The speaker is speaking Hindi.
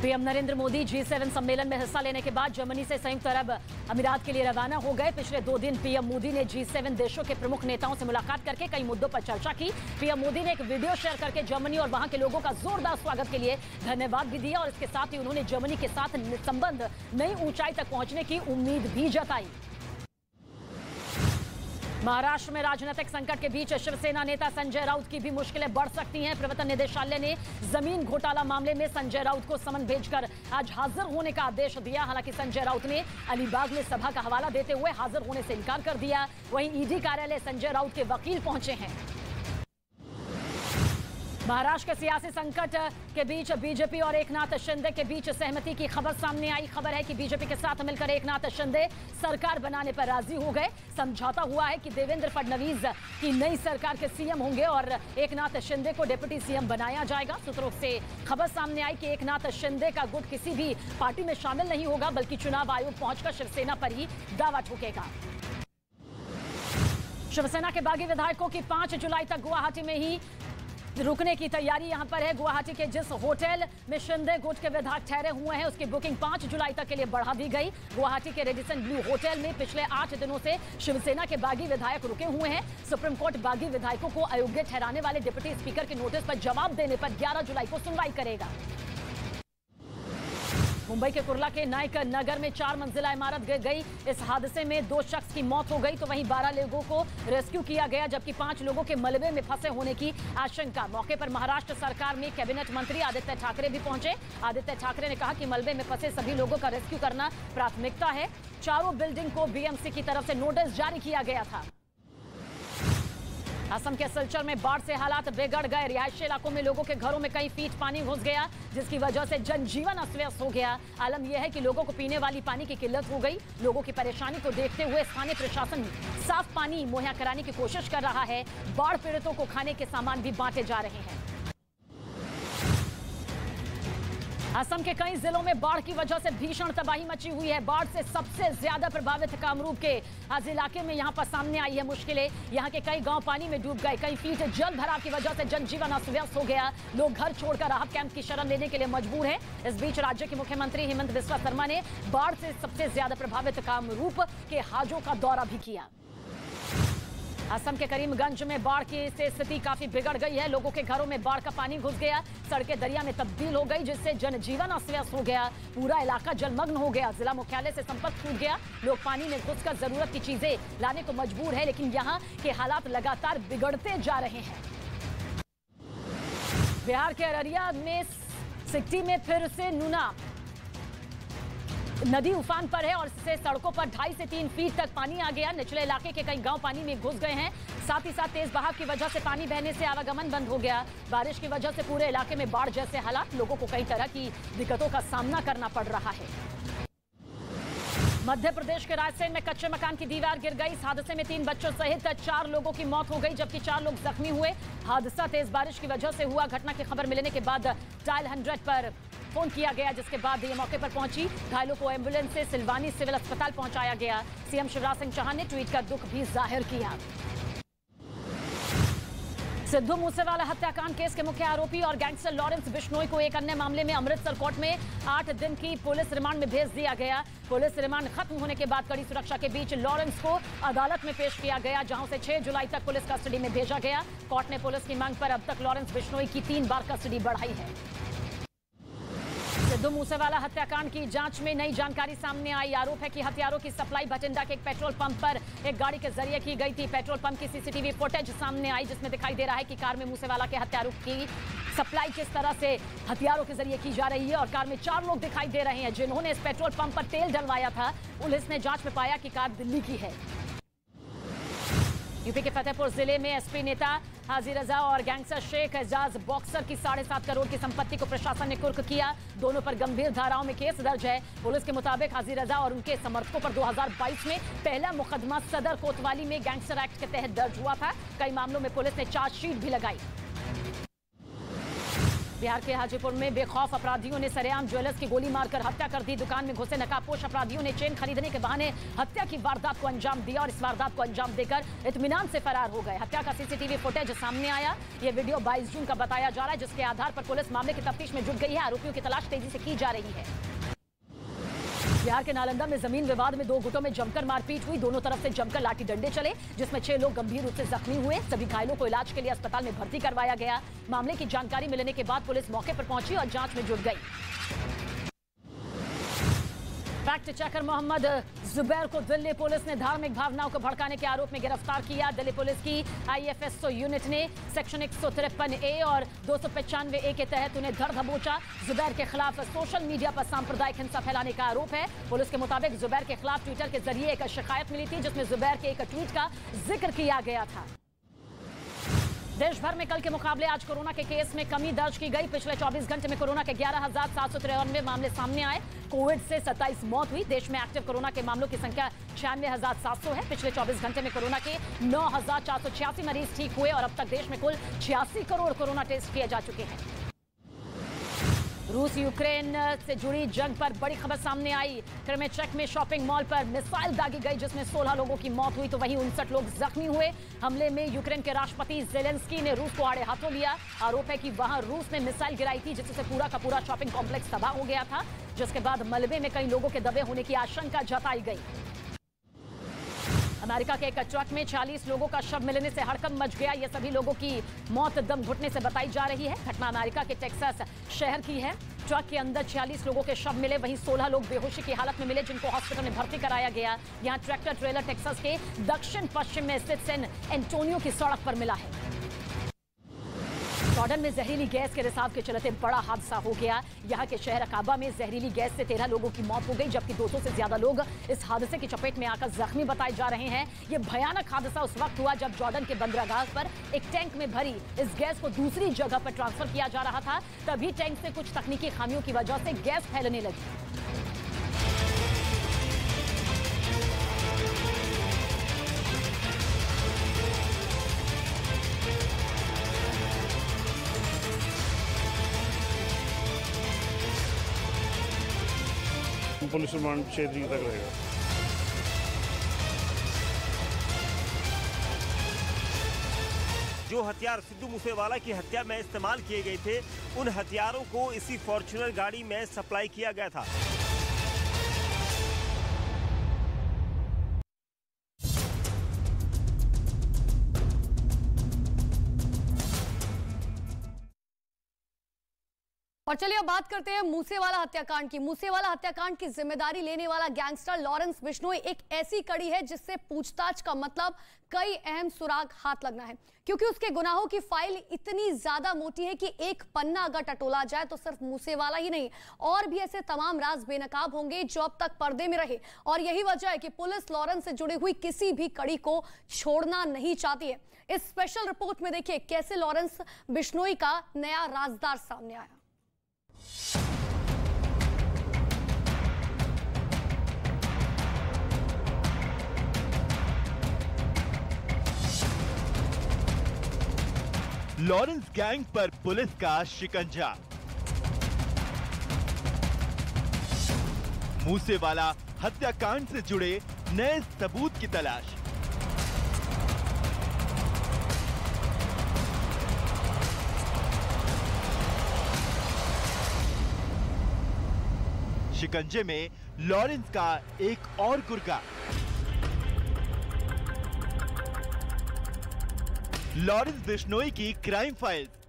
पीएम नरेंद्र मोदी G7 सम्मेलन में हिस्सा लेने के बाद जर्मनी से संयुक्त अरब अमीरात के लिए रवाना हो गए। पिछले 2 दिन पीएम मोदी ने G7 देशों के प्रमुख नेताओं से मुलाकात करके कई मुद्दों पर चर्चा की। पीएम मोदी ने एक वीडियो शेयर करके जर्मनी और वहां के लोगों का जोरदार स्वागत के लिए धन्यवाद भी दिया और इसके साथ ही उन्होंने जर्मनी के साथ संबंध नई ऊंचाई तक पहुंचने की उम्मीद भी जताई। महाराष्ट्र में राजनीतिक संकट के बीच शिवसेना नेता संजय राउत की भी मुश्किलें बढ़ सकती हैं। प्रवर्तन निदेशालय ने जमीन घोटाला मामले में संजय राउत को समन भेजकर आज हाजिर होने का आदेश दिया। हालांकि संजय राउत ने अलीबाग में सभा का हवाला देते हुए हाजिर होने से इनकार कर दिया। वहीं ईडी कार्यालय संजय राउत के वकील पहुंचे हैं। महाराष्ट्र के सियासी संकट के बीच बीजेपी और एकनाथ शिंदे के बीच सहमति की खबर सामने आई। खबर है कि बीजेपी के साथ मिलकर एकनाथ शिंदे सरकार बनाने पर राजी हो गए। समझौता हुआ है कि देवेंद्र फडणवीस की नई सरकार के सीएम होंगे और एकनाथ शिंदे को डिप्टी सीएम बनाया जाएगा। सूत्रों से खबर सामने आई कि एकनाथ शिंदे का गुट किसी भी पार्टी में शामिल नहीं होगा, बल्कि चुनाव आयोग पहुंचकर शिवसेना पर ही दावा ठोकेगा। शिवसेना के बागी विधायकों की 5 जुलाई तक गुवाहाटी में ही रुकने की तैयारी यहां पर है। गुवाहाटी के जिस होटल में शिंदे गुट के विधायक ठहरे हुए हैं उसकी बुकिंग 5 जुलाई तक के लिए बढ़ा दी गई। गुवाहाटी के रेडिसन ब्लू होटल में पिछले 8 दिनों से शिवसेना के बागी विधायक रुके हुए हैं। सुप्रीम कोर्ट बागी विधायकों को अयोग्य ठहराने वाले डिप्टी स्पीकर के नोटिस पर जवाब देने पर 11 जुलाई को सुनवाई करेगा। मुंबई के कुर्ला के नायक नगर में 4 मंजिला इमारत गिर गई। इस हादसे में 2 शख्स की मौत हो गई तो वहीं 12 लोगों को रेस्क्यू किया गया, जबकि 5 लोगों के मलबे में फंसे होने की आशंका। मौके पर महाराष्ट्र सरकार में कैबिनेट मंत्री आदित्य ठाकरे भी पहुंचे। आदित्य ठाकरे ने कहा कि मलबे में फंसे सभी लोगों का रेस्क्यू करना प्राथमिकता है। चारों बिल्डिंग को बीएमसी की तरफ से नोटिस जारी किया गया था। असम के सिलचर में बाढ़ से हालात बिगड़ गए। रिहायशी इलाकों में लोगों के घरों में कई फीट पानी घुस गया, जिसकी वजह से जनजीवन अस्त व्यस्त हो गया। आलम यह है कि लोगों को पीने वाली पानी की किल्लत हो गई। लोगों की परेशानी को देखते हुए स्थानीय प्रशासन साफ पानी मुहैया कराने की कोशिश कर रहा है। बाढ़ पीड़ितों को खाने के सामान भी बांटे जा रहे हैं। असम के कई जिलों में बाढ़ की वजह से भीषण तबाही मची हुई है। बाढ़ से सबसे ज्यादा प्रभावित कामरूप के आज इलाके में यहां पर सामने आई है मुश्किलें। यहां के कई गांव पानी में डूब गए। कई फीट जल भराव की वजह से जनजीवन अस्त व्यस्त हो गया। लोग घर छोड़कर राहत कैंप की शरण लेने के लिए मजबूर हैं। इस बीच राज्य के मुख्यमंत्री हेमंत बिस्वा शर्मा ने बाढ़ से सबसे ज्यादा प्रभावित कामरूप के हाजों का दौरा भी किया। असम के करीमगंज में बाढ़ की स्थिति काफी बिगड़ गई है। लोगों के घरों में बाढ़ का पानी घुस गया। सड़कें दरिया में तब्दील हो गई, जिससे जनजीवन अस्त व्यस्त हो गया। पूरा इलाका जलमग्न हो गया। जिला मुख्यालय से संपर्क टूट गया। लोग पानी में घुसकर जरूरत की चीजें लाने को मजबूर है, लेकिन यहाँ के हालात लगातार बिगड़ते जा रहे हैं। बिहार के अररिया में सिकटी में फिर से नूना नदी उफान पर है और इससे सड़कों पर 2.5 से 3 फीट तक पानी आ गया। निचले इलाके के कई गांव पानी में घुस गए हैं। साथ ही साथ तेज बहाव की वजह से पानी बहने से आवागमन बंद हो गया। बारिश की वजह से पूरे इलाके में बाढ़ जैसे हालात, लोगों को कई तरह की दिक्कतों का सामना करना पड़ रहा है। मध्य प्रदेश के रायसेन में कच्चे मकान की दीवार गिर गई। इस हादसे में 3 बच्चों सहित 4 लोगों की मौत हो गई, जबकि 4 लोग जख्मी हुए। हादसा तेज बारिश की वजह से हुआ। घटना की खबर मिलने के बाद डायल 100 पर फोन किया गया, जिसके बाद ये मौके पर पहुंची। घायलों को एम्बुलेंस से सिलवानी सिविल अस्पताल पहुंचाया गया। सीएम शिवराज सिंह चौहान ने ट्वीट कर दुख भी जाहिर किया। सिद्धू मूसेवाला हत्याकांड केस के मुख्य आरोपी और गैंगस्टर लॉरेंस बिश्नोई को एक अन्य मामले में अमृतसर कोर्ट में 8 दिन की पुलिस रिमांड में भेज दिया गया। पुलिस रिमांड खत्म होने के बाद कड़ी सुरक्षा के बीच लॉरेंस को अदालत में पेश किया गया, जहां उसे 6 जुलाई तक पुलिस कस्टडी में भेजा गया। कोर्ट ने पुलिस की मांग पर अब तक लॉरेंस बिश्नोई की 3 बार कस्टडी बढ़ाई है। सिद्धू मूसेवाला हत्याकांड की जांच में नई जानकारी सामने आई। आरोप है कि हथियारों की सप्लाई भटिंडा के एक पेट्रोल पंप पर एक गाड़ी के जरिए की गई थी। पेट्रोल पंप की सीसीटीवी फुटेज सामने आई, जिसमें दिखाई दे रहा है कि कार में मूसेवाला के हथियारों की सप्लाई किस तरह से हथियारों के जरिए की जा रही है। और कार में 4 लोग दिखाई दे रहे हैं जिन्होंने इस पेट्रोल पंप पर तेल डलवाया था। पुलिस ने जांच में पाया कि कार दिल्ली की है। यूपी के फतेहपुर जिले में एसपी नेता हाजी रजा और गैंगस्टर शेख एजाज बॉक्सर की 7.5 करोड़ की संपत्ति को प्रशासन ने कुर्क किया। दोनों पर गंभीर धाराओं में केस दर्ज है। पुलिस के मुताबिक हाजी रजा और उनके समर्थकों पर 2022 में पहला मुकदमा सदर कोतवाली में गैंगस्टर एक्ट के तहत दर्ज हुआ था। कई मामलों में पुलिस ने चार्जशीट भी लगाई। बिहार के हाजीपुर में बेखौफ अपराधियों ने सरेआम ज्वेलर्स की गोली मारकर हत्या कर दी। दुकान में घुसे नकाबपोश अपराधियों ने चेन खरीदने के बहाने हत्या की वारदात को अंजाम दिया और इस वारदात को अंजाम देकर इत्मीनान से फरार हो गए। हत्या का सीसीटीवी फुटेज सामने आया। यह वीडियो 22 जून का बताया जा रहा है, जिसके आधार पर पुलिस मामले की तफ्तीश में जुट गई है। आरोपियों की तलाश तेजी से की जा रही है। बिहार के नालंदा में जमीन विवाद में 2 गुटों में जमकर मारपीट हुई। दोनों तरफ से जमकर लाठी डंडे चले, जिसमें 6 लोग गंभीर रूप से जख्मी हुए। सभी घायलों को इलाज के लिए अस्पताल में भर्ती करवाया गया। मामले की जानकारी मिलने के बाद पुलिस मौके पर पहुंची और जांच में जुट गई। फैक्ट चेकर मोहम्मद जुबैर को दिल्ली पुलिस ने धार्मिक भावनाओं को भड़काने के आरोप में गिरफ्तार किया। दिल्ली पुलिस की IFSO यूनिट ने सेक्शन 153A और 295A के तहत उन्हें धर दबोचा। जुबैर के खिलाफ सोशल मीडिया पर सांप्रदायिक हिंसा फैलाने का आरोप है। पुलिस के मुताबिक जुबैर के खिलाफ ट्विटर के जरिए एक शिकायत मिली थी, जिसमें जुबैर के एक ट्वीट का जिक्र किया गया था। देश भर में कल के मुकाबले आज कोरोना के केस में कमी दर्ज की गई। पिछले 24 घंटे में कोरोना के 11,793 मामले सामने आए। कोविड से 27 मौत हुई। देश में एक्टिव कोरोना के मामलों की संख्या 96,700 है। पिछले 24 घंटे में कोरोना के 9,486 मरीज ठीक हुए और अब तक देश में कुल 86 करोड़ कोरोना टेस्ट किए जा चुके हैं। रूस यूक्रेन से जुड़ी जंग पर बड़ी खबर सामने आई। क्रेमेचक में शॉपिंग मॉल पर मिसाइल दागी गई, जिसमें 16 लोगों की मौत हुई तो वहीं 59 लोग जख्मी हुए। हमले में यूक्रेन के राष्ट्रपति जेलेंस्की ने रूस को आड़े हाथों लिया। आरोप है कि वहां रूस ने मिसाइल गिराई थी, जिससे पूरा का पूरा शॉपिंग कॉम्प्लेक्स तबाह हो गया था, जिसके बाद मलबे में कई लोगों के दबे होने की आशंका जताई गई। अमेरिका के एक ट्रक में 40 लोगों का शव मिलने से हड़कंप मच गया। ये सभी लोगों की मौत दम घुटने से बताई जा रही है। घटना अमेरिका के टेक्सास शहर की है। ट्रक के अंदर 40 लोगों के शव मिले, वहीं 16 लोग बेहोशी की हालत में मिले, जिनको हॉस्पिटल में भर्ती कराया गया। यहाँ ट्रैक्टर ट्रेलर टेक्सास के दक्षिण पश्चिम में स्थित सैन एंटोनियो की सड़क पर मिला है। जॉर्डन में जहरीली गैस के रिसाव के चलते बड़ा हादसा हो गया। यहाँ के शहर अकाबा में जहरीली गैस से 13 लोगों की मौत हो गई, जबकि 200 से ज्यादा लोग इस हादसे की चपेट में आकर जख्मी बताए जा रहे हैं। ये भयानक हादसा उस वक्त हुआ जब जॉर्डन के बंदरगाह पर एक टैंक में भरी इस गैस को दूसरी जगह पर ट्रांसफर किया जा रहा था। तभी टैंक से कुछ तकनीकी खामियों की वजह से गैस फैलने लगी। पुलिस रिमांड 6 तक रहेगा। जो हथियार सिद्धू मूसेवाला की हत्या में इस्तेमाल किए गए थे, उन हथियारों को इसी फॉर्च्यूनर गाड़ी में सप्लाई किया गया था। और चलिए अब बात करते हैं मूसेवाला हत्याकांड की। मूसेवाला हत्याकांड की जिम्मेदारी लेने वाला गैंगस्टर लॉरेंस बिश्नोई एक ऐसी कड़ी है जिससे पूछताछ का मतलब कई अहम सुराग हाथ लगना है, क्योंकि उसके गुनाहों की फाइल इतनी ज्यादा मोटी है कि एक पन्ना अगर टटोला जाए तो सिर्फ मूसेवाला ही नहीं, और भी ऐसे तमाम राज बेनकाब होंगे जो अब तक पर्दे में रहे। और यही वजह है कि पुलिस लॉरेंस से जुड़ी हुई किसी भी कड़ी को छोड़ना नहीं चाहती है। इस स्पेशल रिपोर्ट में देखिए कैसे लॉरेंस बिश्नोई का नया राजदार सामने आया। लॉरेंस गैंग पर पुलिस का शिकंजा। मूसेवाला हत्याकांड से जुड़े नए सबूत की तलाश। शिकंजे में लॉरेंस का एक और गुर्गा। लॉरेंस बिश्नोई की क्राइम फाइल्स